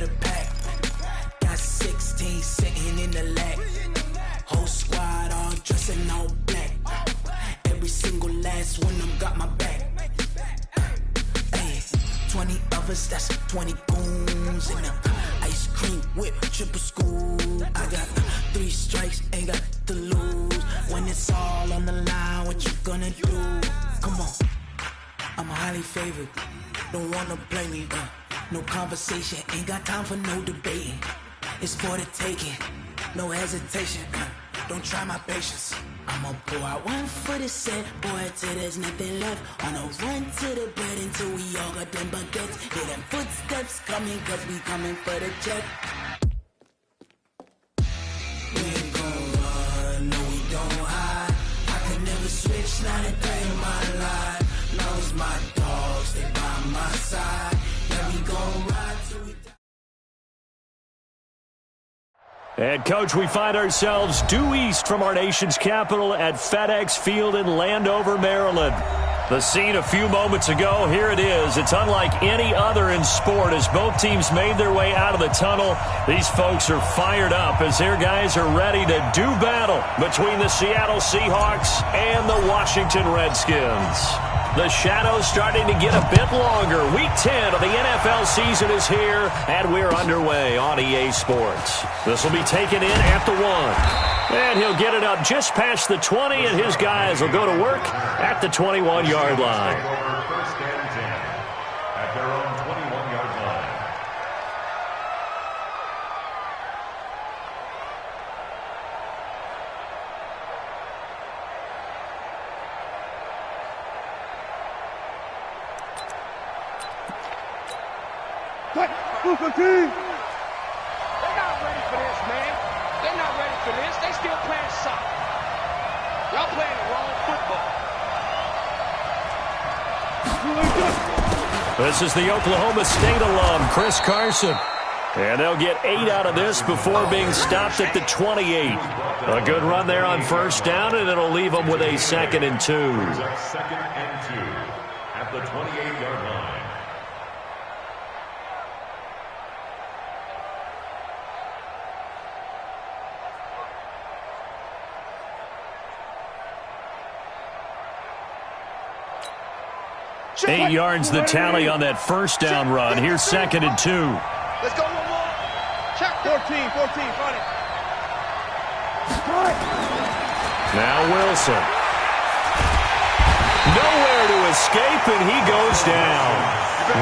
the pack. Got 16 sitting in the lag. Whole squad all dressing all black. Every single last one of them got my back. Hey, 20 of us, that's 20 goons in them. Ice cream whip, triple school. I got 3 strikes, ain't got to lose. When it's all on the line, what you gonna do? Come on, I'm highly favored. Don't wanna play me, no conversation, ain't got time for no debating. It's for the taking, no hesitation. Don't try my patience. I'ma pour out one for the set, boy, till there's nothing left. On a run to the bread until we all got them baguettes. Hear them footsteps coming, cause we coming for the check. We ain't gon' run, no we don't hide. I could never switch, not a day in my life. Long as my dogs, they by my side. Yeah, we gon' ride till we die. And, Coach, we find ourselves due east from our nation's capital at FedEx Field in Landover, Maryland. The scene a few moments ago, here it is. It's unlike any other in sport as both teams made their way out of the tunnel. These folks are fired up as their guys are ready to do battle between the Seattle Seahawks and the Washington Redskins. The shadow's starting to get a bit longer. Week 10 of the NFL season is here, and we're underway on EA Sports. This will be taken in at the 1. And he'll get it up just past the 20, and his guys will go to work at the 21-yard line. First and 10 at their own 21-yard line. They're not ready for this, man. They're not ready for this. They still playing soccer. Y'all playing the wrong football. This is the Oklahoma State alum, Chris Carson. And they'll get 8 out of this before being stopped at the 28. A good run there on first down, and it'll leave them with a 2nd and 2. Second and 2 at the 28-yard line. Eight yards the tally on that first down run. Here's 2nd and 2. Let's go one more. Check 14, front it. Now Wilson. Nowhere to escape, and he goes down.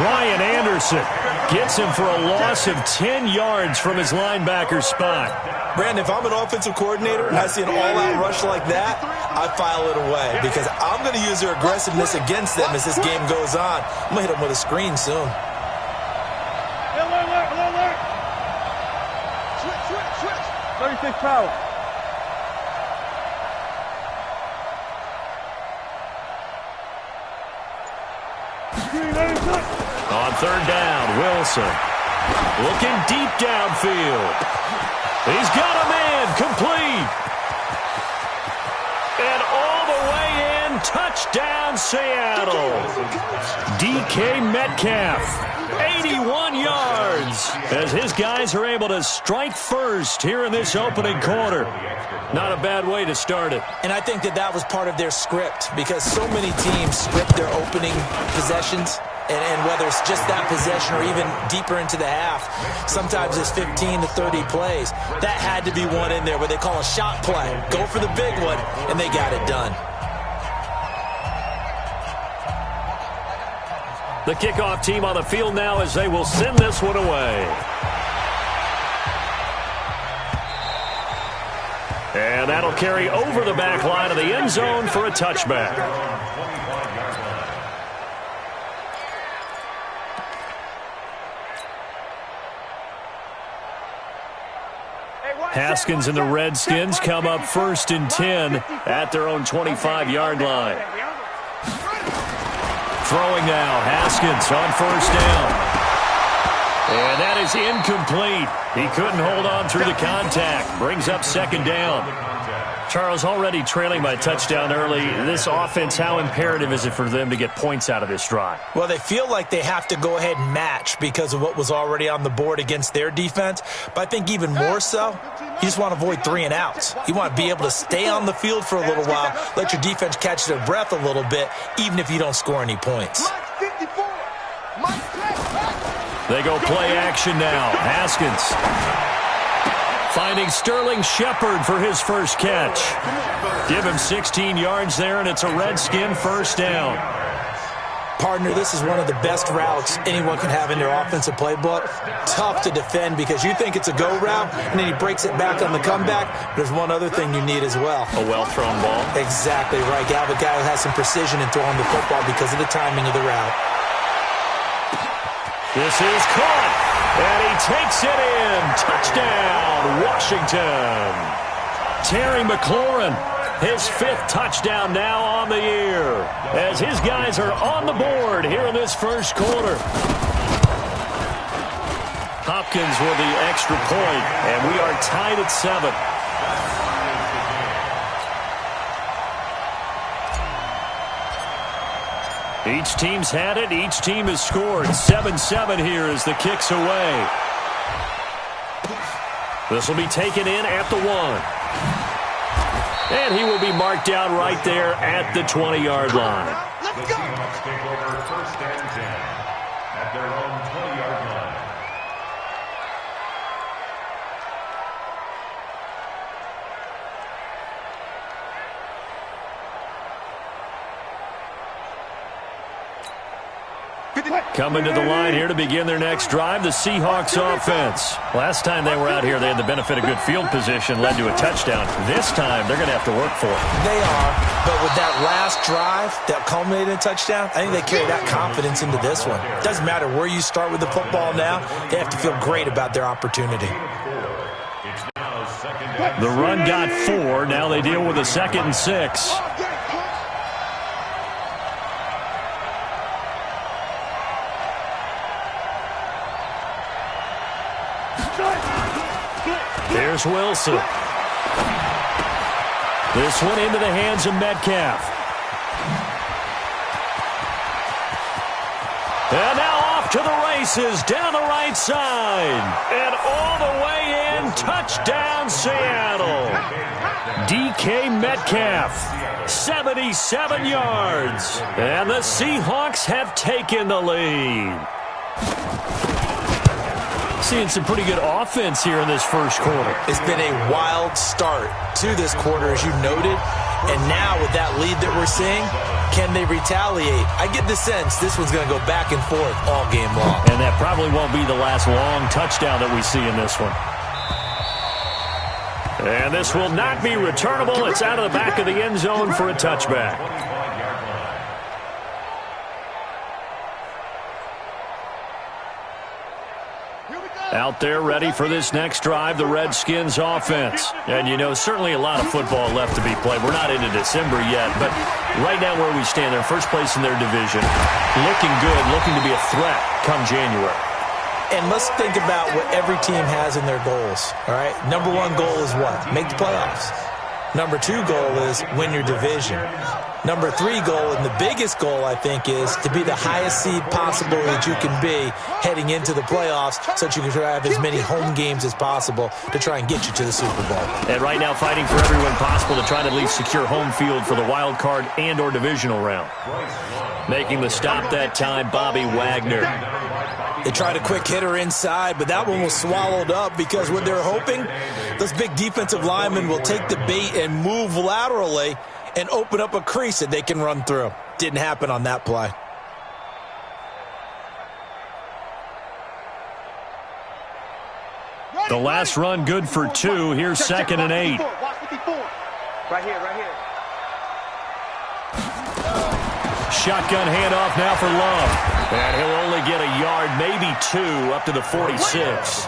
Ryan Anderson gets him for a loss of 10 yards from his linebacker spot. Brandon, if I'm an offensive coordinator and I see an all-out rush like that, I file it away because I'm going to use their aggressiveness against them as this game goes on. I'm going to hit them with a screen soon. Alert. Switch. 36 power. On third down, Wilson looking deep downfield. He's got a man, complete. And all the way in, touchdown Seattle. DK Metcalf, 81 yards, as his guys are able to strike first here in this opening quarter. Not a bad way to start it. And I think that was part of their script because so many teams script their opening possessions. And whether it's just that possession or even deeper into the half, sometimes it's 15 to 30 plays. That had to be one in there where they call a shot play. Go for the big one, and they got it done. The kickoff team on the field now as they will send this one away. And that'll carry over the back line of the end zone for a touchback. Haskins and the Redskins come up 1st and 10 at their own 25-yard line. Throwing now, Haskins on first down. And that is incomplete. He couldn't hold on through the contact. Brings up second down. Charles, already trailing by a touchdown early. This offense, how imperative is it for them to get points out of this drive? Well, they feel like they have to go ahead and match because of what was already on the board against their defense. But I think even more so, you just want to avoid 3 and outs. You want to be able to stay on the field for a little while, let your defense catch their breath a little bit, even if you don't score any points. They go play action now. Haskins finding Sterling Shepard for his first catch. Give him 16 yards there, and it's a Redskin first down. Partner, this is one of the best routes anyone can have in their offensive playbook. Tough to defend because you think it's a go route, and then he breaks it back on the comeback. There's one other thing you need as well. A well-thrown ball. Exactly right. You have a guy who has some precision in throwing the football because of the timing of the route. This is caught, and he takes it in. Touchdown, Washington. Terry McLaurin, his 5th touchdown now on the year, as his guys are on the board here in this first quarter. Hopkins with the extra point, and we are tied at 7. Each team's had it. Each team has scored. 7-7 here as the kick's away. This will be taken in at the 1. And he will be marked down right there at the 20-yard line. The Seahawks take over first and 10 at their own 20-yard line. Coming to the line here to begin their next drive, the Seahawks offense. Last time they were out here, they had the benefit of good field position, led to a touchdown. This time, they're going to have to work for it. They are, but with that last drive that culminated in a touchdown, I think they carry that confidence into this one. Doesn't matter where you start with the football now, they have to feel great about their opportunity. The run got 4. Now they deal with a 2nd and 6. Here's Wilson. This one into the hands of Metcalf. And now off to the races down the right side. And all the way in, touchdown Seattle. DK Metcalf, 77 yards. And the Seahawks have taken the lead. Seeing some pretty good offense here in this first quarter. It's been a wild start to this quarter, as you noted. And now with that lead that we're seeing, can they retaliate? I get the sense this one's going to go back and forth all game long. And that probably won't be the last long touchdown that we see in this one. And this will not be returnable. It's out of the back of the end zone for a touchback. Out there ready for this next drive, the Redskins offense. And, you know, certainly a lot of football left to be played. We're not into December yet, but right now where we stand, they're first place in their division. Looking good, looking to be a threat come January. And let's think about what every team has in their goals, all right? Number 1 goal is what? Make the playoffs. Number 2 goal is win your division. Number 3 goal, and the biggest goal, I think, is to be the highest seed possible that you can be heading into the playoffs so that you can have as many home games as possible to try and get you to the Super Bowl. And right now fighting for everyone possible to try to at least secure home field for the wild card and or divisional round. Making the stop that time, Bobby Wagner. They tried a quick hitter inside, but that one was swallowed up because what they're hoping, those big defensive linemen will take the bait and move laterally and open up a crease that they can run through. Didn't happen on that play. The last run good for 2. Here's 2nd and 8. Right here, right here. Shotgun handoff now for Love. And he'll only get a yard, maybe 2, up to the 46.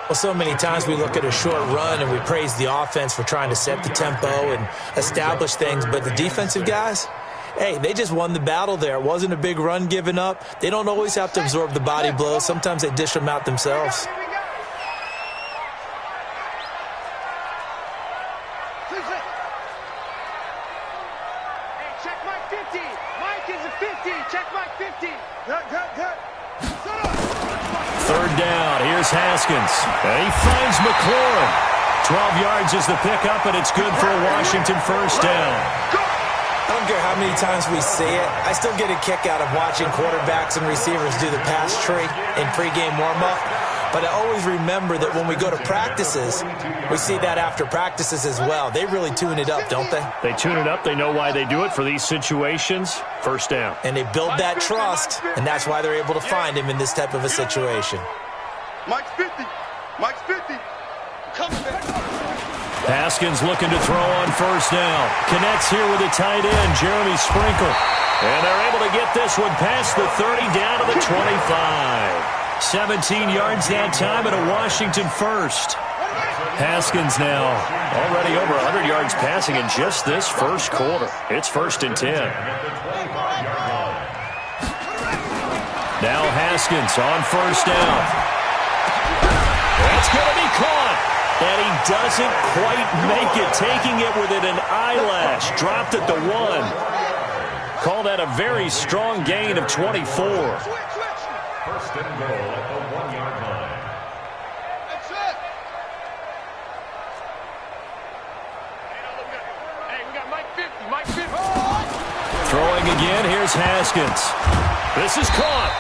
Well, so many times we look at a short run and we praise the offense for trying to set the tempo and establish things, but the defensive guys, hey, they just won the battle there. It wasn't a big run given up. They don't always have to absorb the body blows. Sometimes they dish them out themselves. Third down. Here's Haskins. And he finds McLaurin. 12 yards is the pickup, and it's good for a Washington first down. I don't care how many times we see it. I still get a kick out of watching quarterbacks and receivers do the pass tree in pregame warm-up. But I always remember that when we go to practices, we see that after practices as well. They really tune it up, don't they? They tune it up. They know why they do it for these situations. First down. And they build that trust, and that's why they're able to find him in this type of a situation. Mike's 50. Mike's 50. Come back. Haskins looking to throw on first down. Connects here with the tight end, Jeremy Sprinkle. And they're able to get this one past the 30 down to the 25. 17 yards that time and a Washington first. Haskins now already over 100 yards passing in just this first quarter. It's 1st and 10. Now Haskins on first down. That's going to be caught. And he doesn't quite make it, taking it within an eyelash. Dropped at the 1. Call that a very strong gain of 24. First and goal at the 1-yard line. That's it. Hey, we got Mike 50. Mike 50. Throwing again, here's Haskins. This is caught.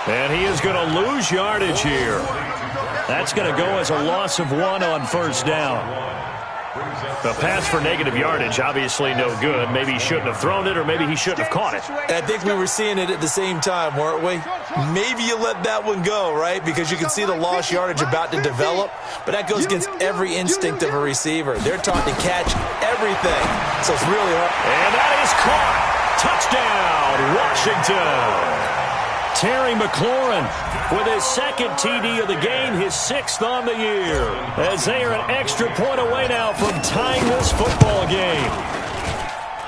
And he is going to lose yardage here. That's going to go as a loss of 1 on first down. The pass for negative yardage, obviously no good. Maybe he shouldn't have thrown it, or maybe he shouldn't have caught it. I think we were seeing it at the same time, weren't we? Maybe you let that one go, right? Because you can see the lost yardage about to develop. But that goes against every instinct of a receiver. They're taught to catch everything. So it's really hard. And that is caught. Touchdown, Washington. Terry McLaurin with his second TD of the game, his 6th on the year. As they are an extra point away now from tying this football game.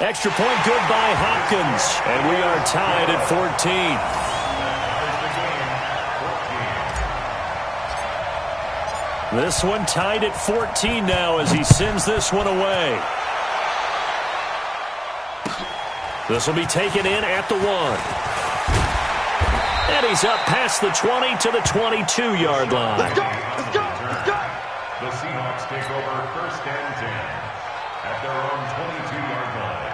Extra point good by Hopkins. And we are tied at 14. This one tied at 14 now as he sends this one away. This will be taken in at the 1. And he's up past the 20 to the 22-yard line. Let's go. Let's go. Let's go. The Seahawks take over 1st and 10 at their own 22-yard line.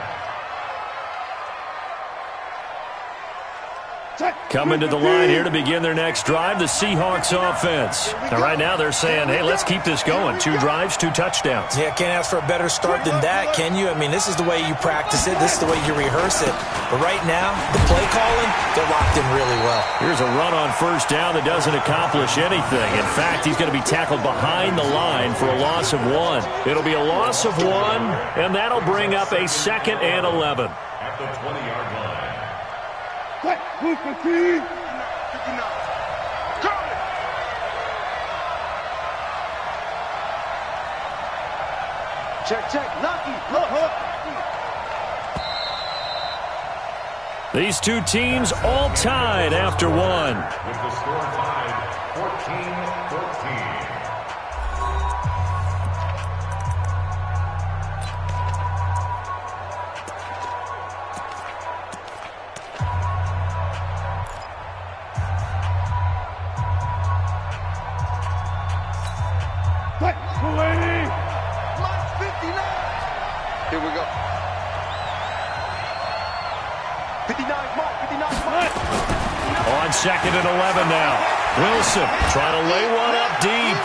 Coming to the line here to begin their next drive, the Seahawks offense. Now, right now they're saying, hey, let's keep this going. 2 drives, 2 touchdowns. Yeah, can't ask for a better start than that, can you? I mean, this is the way you practice it. This is the way you rehearse it. But right now, the play calling, they're locked in really well. Here's a run on first down that doesn't accomplish anything. In fact, he's going to be tackled behind the line for a loss of 1. It'll be a loss of 1, and that'll bring up a 2nd and 11. At the 20-yard line. Who's the team? 59. Call it. Check. Lucky. Look. These two teams all tied after 1. With the score tied 14-14. Here we go. 59, Mark. On 2nd and 11 now. Wilson trying to lay one up deep.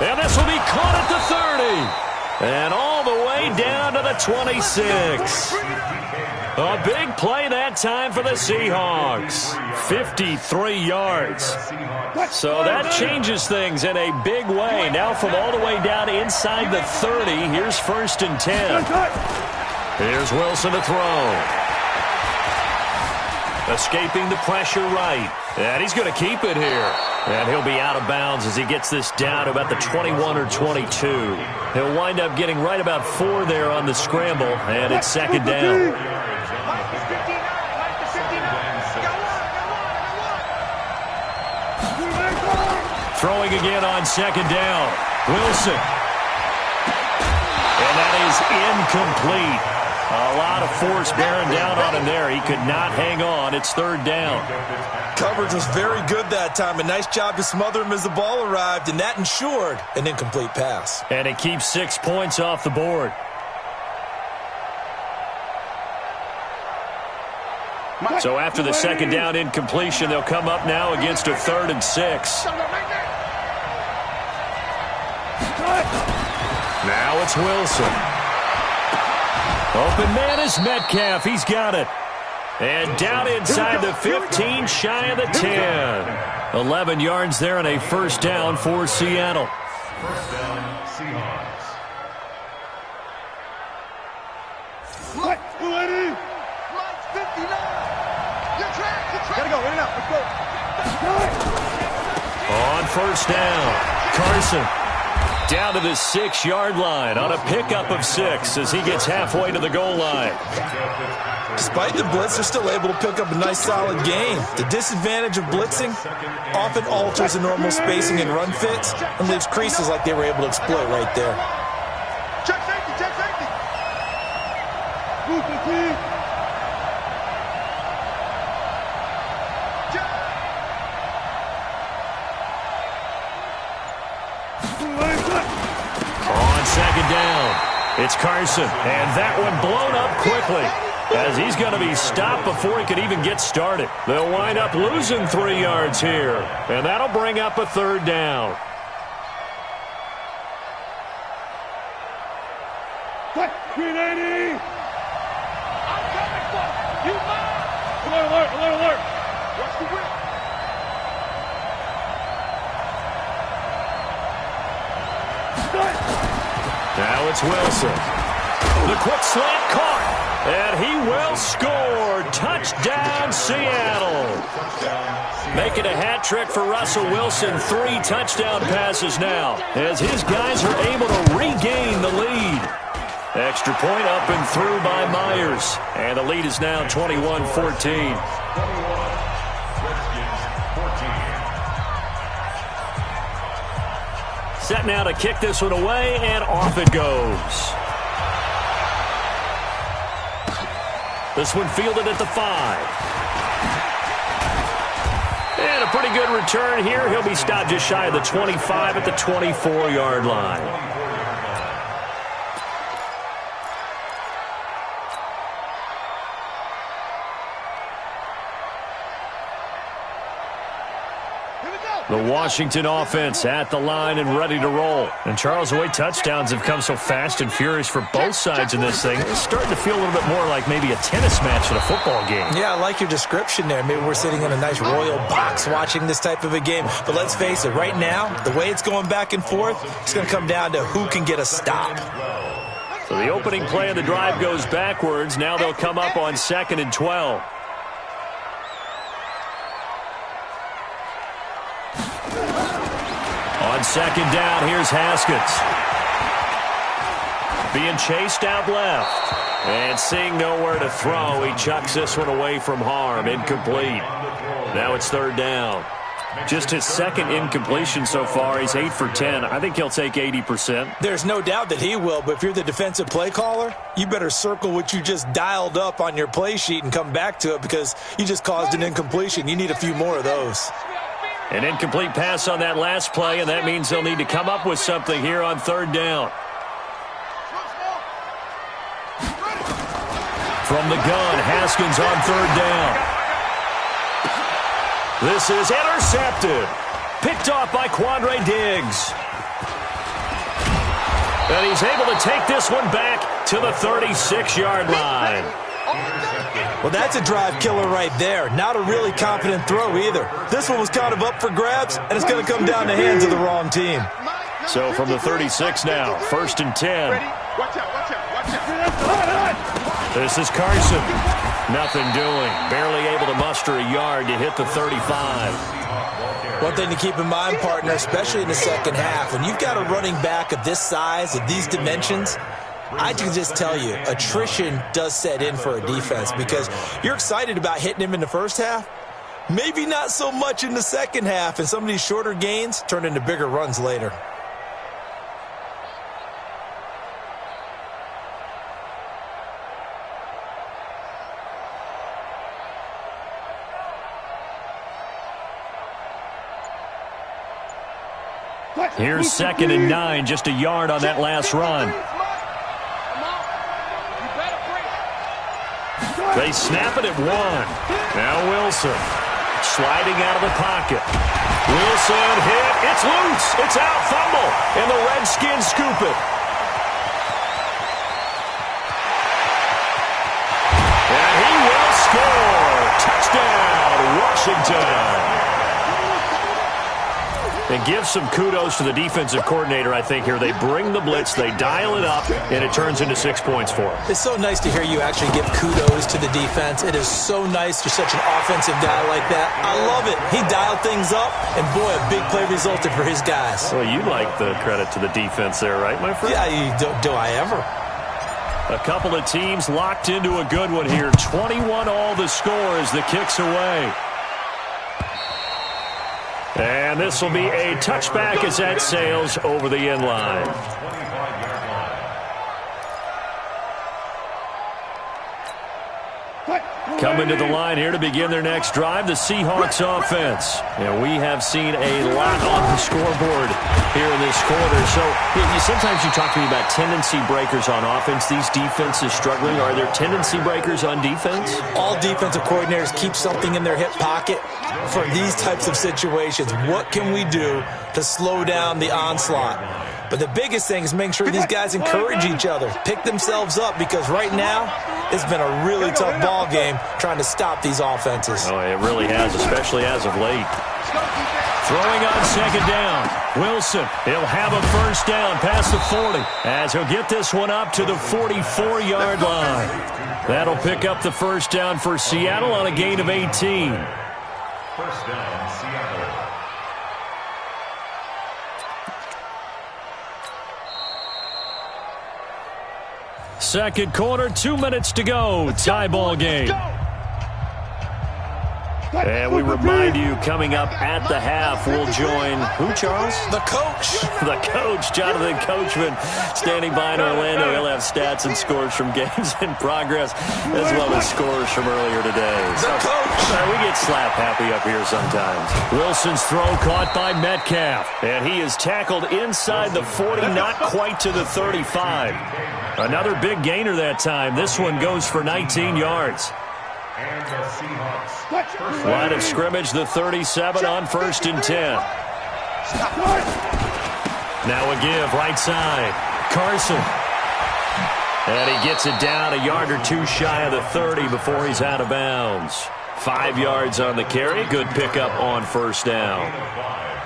And this will be caught at the 30. And all the way down to the 26. A big play that time for the Seahawks. 53 yards. So that changes things in a big way. Now from all the way down inside the 30, here's 1st and 10. Here's Wilson to throw. Escaping the pressure right. And he's going to keep it here. And he'll be out of bounds as he gets this down to about the 21 or 22. He'll wind up getting right about 4 there on the scramble, and it's second down. Throwing again on second down. Wilson. And that is incomplete. A lot of force bearing down on him there. He could not hang on. It's third down. Coverage was very good that time. A nice job to smother him as the ball arrived, and that ensured an incomplete pass. And it keeps 6 points off the board. So after the second down incompletion, they'll come up now against a 3rd and 6. Now it's Wilson. Open man is Metcalf. He's got it. And down inside the 15, shy of the 10. 11 yards there and a first down for Seattle. First down, Seahawks. Right, 280. Lights 59. You're trapped. Gotta go, in and out, let's go. On first down, Carson. Down to the 6-yard line on a pickup of 6 as he gets halfway to the goal line. Despite the blitz, they're still able to pick up a nice solid gain. The disadvantage of blitzing often alters the normal spacing and run fits and leaves creases like they were able to exploit right there. Check safety, check safety. Move the team. On second down, it's Carson, and that one blown up quickly as he's going to be stopped before he could even get started. They'll wind up losing 3 yards here, and that'll bring up a third down. Green 80. I'm coming for you. You mine. Alert, alert, alert, alert. Watch the whip. Now it's Wilson. The quick slant caught, and he will score. Touchdown, Seattle. Making a hat trick for Russell Wilson. 3 touchdown passes now as his guys are able to regain the lead. Extra point up and through by Myers. And the lead is now 21-14. Set now to kick this one away, and off it goes. This one fielded at the 5. And a pretty good return here. He'll be stopped just shy of the 25 at the 24-yard line. The Washington offense at the line and ready to roll. And Charles, the way touchdowns have come so fast and furious for both sides in this thing, it's starting to feel a little bit more like maybe a tennis match at a football game. Yeah, I like your description there. Maybe we're sitting in a nice royal box watching this type of a game. But let's face it, right now, the way it's going back and forth, it's going to come down to who can get a stop. So the opening play of the drive goes backwards. Now they'll come up on 2nd and 12. On second down, here's Haskins. Being chased out left. And seeing nowhere to throw, he chucks this one away from harm. Incomplete. Now it's third down. Just his second incompletion so far. He's 8 for 10. I think he'll take 80%. There's no doubt that he will, but if you're the defensive play caller, you better circle what you just dialed up on your play sheet and come back to it because you just caused an incompletion. You need a few more of those. An incomplete pass on that last play, and that means they'll need to come up with something here on third down. From the gun, Haskins on third down. This is intercepted. Picked off by Quandre Diggs. And he's able to take this one back to the 36-yard line. Well, that's a drive killer right there. Not a really confident throw either. This one was kind of up for grabs, and it's going to come down the hands of the wrong team. So from the 36 now, 1st and 10. Watch out, watch out, watch out. This is Carson. Nothing doing. Barely able to muster a yard to hit the 35. One thing to keep in mind, partner, especially in the second half, when you've got a running back of this size, of these dimensions, I can just tell you, attrition does set in for a defense because you're excited about hitting him in the first half. Maybe not so much in the second half, and some of these shorter gains turn into bigger runs later. Here's 2nd and 9, just a yard on that last run. They snap it at 1. Now Wilson sliding out of the pocket. Wilson hit. It's loose. It's out. Fumble. And the Redskins scoop it. And he will score. Touchdown, Washington. And give some kudos to the defensive coordinator, I think, here. They bring the blitz, they dial it up, and it turns into 6 points for them. It's so nice to hear you actually give kudos to the defense. It is so nice. You're such an offensive guy like that. I love it. He dialed things up, and boy, a big play resulted for his guys. Well, you like the credit to the defense there, right, my friend? Yeah, do I ever? A couple of teams locked into a good one here. 21 all the score as the kick's away. And this will be a touchback as that sails over the end line. Coming to the line here to begin their next drive, the Seahawks offense. And we have seen a lot on the scoreboard here in this quarter. So sometimes you talk to me about tendency breakers on offense. These defenses struggling. Are there tendency breakers on defense? All defensive coordinators keep something in their hip pocket for these types of situations. What can we do to slow down the onslaught? But the biggest thing is making sure these guys encourage each other, pick themselves up, because right now it's been a really tough ball game trying to stop these offenses. Oh, it really has, especially as of late. Throwing on 2nd down. Wilson, he'll have a first down past the 40 as he'll get this one up to the 44-yard line. That'll pick up the first down for Seattle on a gain of 18. First down, Seattle. Second quarter, 2 minutes to go. Tie ball game. And we remind you, coming up at the half, we'll join who, Charles? The coach. The coach, Jonathan Coachman, standing by in Orlando. He'll have stats and scores from games in progress, as well as scores from earlier today. The coach. We get slap happy up here sometimes. Wilson's throw caught by Metcalf. And he is tackled inside the 40, not quite to the 35. Another big gainer that time. This one goes for 19 yards. And the Seahawks. Line of scrimmage, the 37 on 1st and 10. Now a give, right side. Carson. And he gets it down a yard or two shy of the 30 before he's out of bounds. 5 yards on the carry. Good pickup on first down.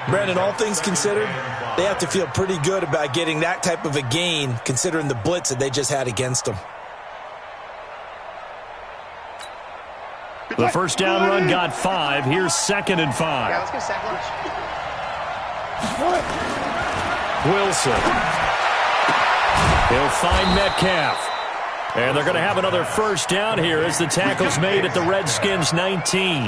Brandon, all things considered, they have to feel pretty good about getting that type of a gain, considering the blitz that they just had against them. The first down run got 5. Here's 2nd and 5. Yeah, let's get sack lunch. Wilson. He'll find Metcalf. And they're going to have another first down here as the tackle's made at the Redskins 19.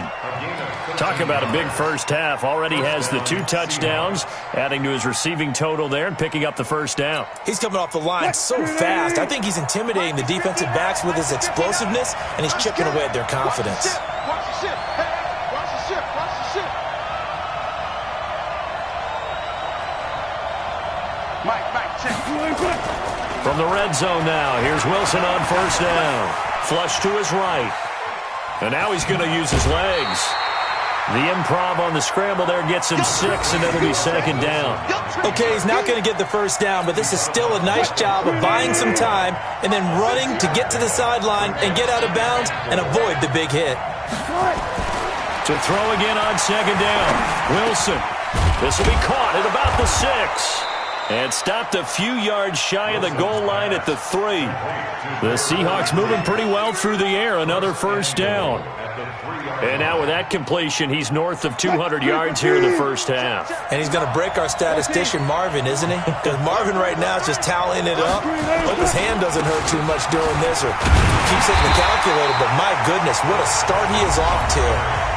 Talk about a big first half. Already has the 2 touchdowns, adding to his receiving total there and picking up the first down. He's coming off the line so fast. I think he's intimidating the defensive backs with his explosiveness, and he's chipping away at their confidence. Watch the ship. Hey, watch the ship. Watch the ship. Mike, check. From the red zone now, here's Wilson on first down. Flush to his right. And now he's going to use his legs. The improv on the scramble there gets him 6, and it'll be 2nd down. Okay, he's not going to get the first down, but this is still a nice job of buying some time and then running to get to the sideline and get out of bounds and avoid the big hit. To throw again on 2nd down. Wilson. This will be caught at about the 6. And stopped a few yards shy of the goal line at the 3. The Seahawks moving pretty well through the air. Another first down. And now with that completion, he's north of 200 yards here in the first half. And he's going to break our statistician, Marvin, isn't he? Because Marvin right now is just tallying it up. Hope his hand doesn't hurt too much doing this or keeps hitting the calculator. But my goodness, what a start he is off to.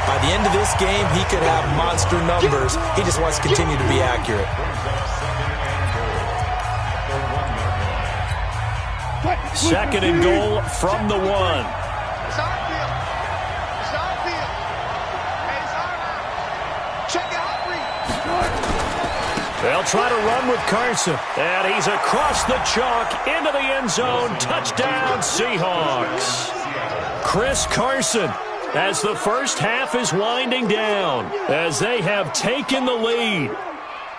By the end of this game, he could have monster numbers. He just wants to continue to be accurate. Second and goal from the 1. It's our field. It's our field. And it's our line. Check it out, Rlij. They'll try to run with Carson. And he's across the chalk into the end zone. Touchdown, Seahawks. Chris Carson, as the first half is winding down, as they have taken the lead.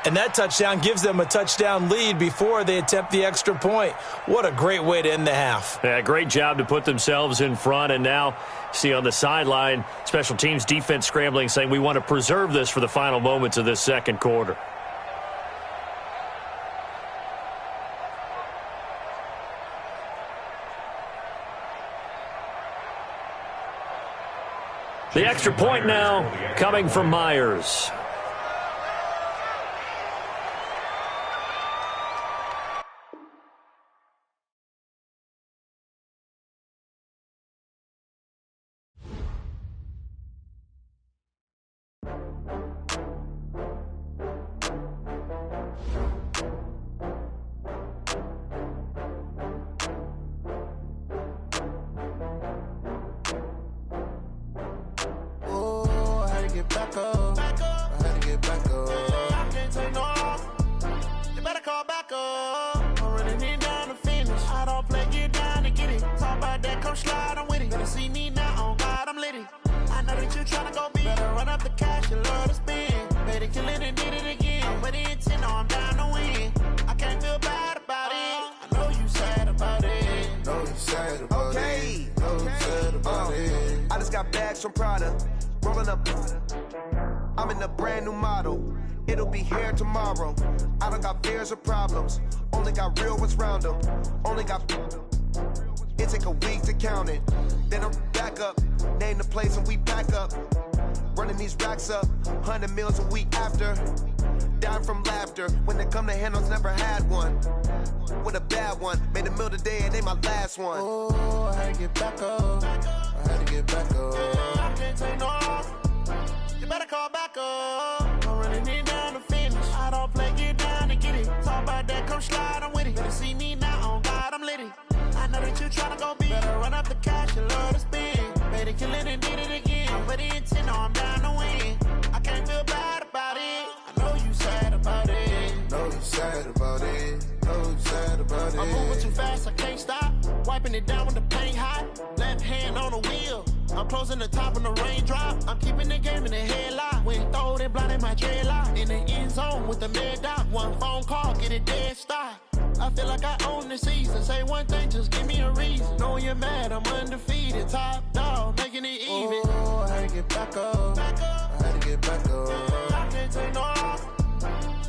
And that touchdown gives them a touchdown lead before they attempt the extra point. What a great way to end the half. Yeah, great job to put themselves in front. And now, see on the sideline, special teams defense scrambling, saying we want to preserve this for the final moments of this second quarter. The extra point now coming from Myers. I'm in a brand new model. It'll be here tomorrow. I don't got fears or problems. Only got real ones round them. Only got. It take a week to count it. Then I'm back up. Name the place and we back up. Running these racks up. 100 meals a week after. Dying from laughter. When they come to handles, never had one. With a bad one. Made a meal today and ain't my last one. Oh, I had to get back up. I had to get back up. I can't take no off. You better call back up. I'm running it down to finish. I don't play, get down and get it. Talk about that, come slide, I'm with it. Better see me now, on God, I'm litty. I know that you tryna go big. Better run up the cash, you love to spend. Made it, kill it, and did it again. But the intent, no, I'm down to win. I can't feel bad about it. I know you sad about it. Know you sad about it. Know you sad about it. I'm moving too fast, I can't stop. Wiping it down with the paint hot. Left hand on the wheel. I'm closing the top when the raindrop. I'm keeping the game in the headlock. When throwed and blinded my dreadlock. In the end zone with the mad dot. One phone call, get it dead stop. I feel like I own the season. Say one thing, just give me a reason. Knowing you're mad, I'm undefeated. Top dog, making it even. Oh, I had to get back up. I had to get back up. I can't take no off.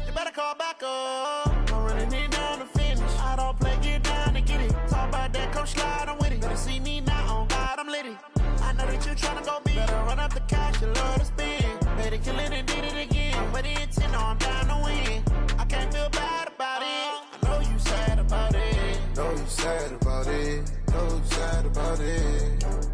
You better call back up. I'm running it down to finish. I don't play, get down and get it. Talk about that, come slide, I'm with it. Better see me now, on God, I'm litty. I know that you tryna go big. Better run up the cash, you love to spend. Made it, kill it, and did it again. But the intent, no, I'm down to win. I can't feel bad about it. I know you sad about it. Know you sad about it. Know you sad about it.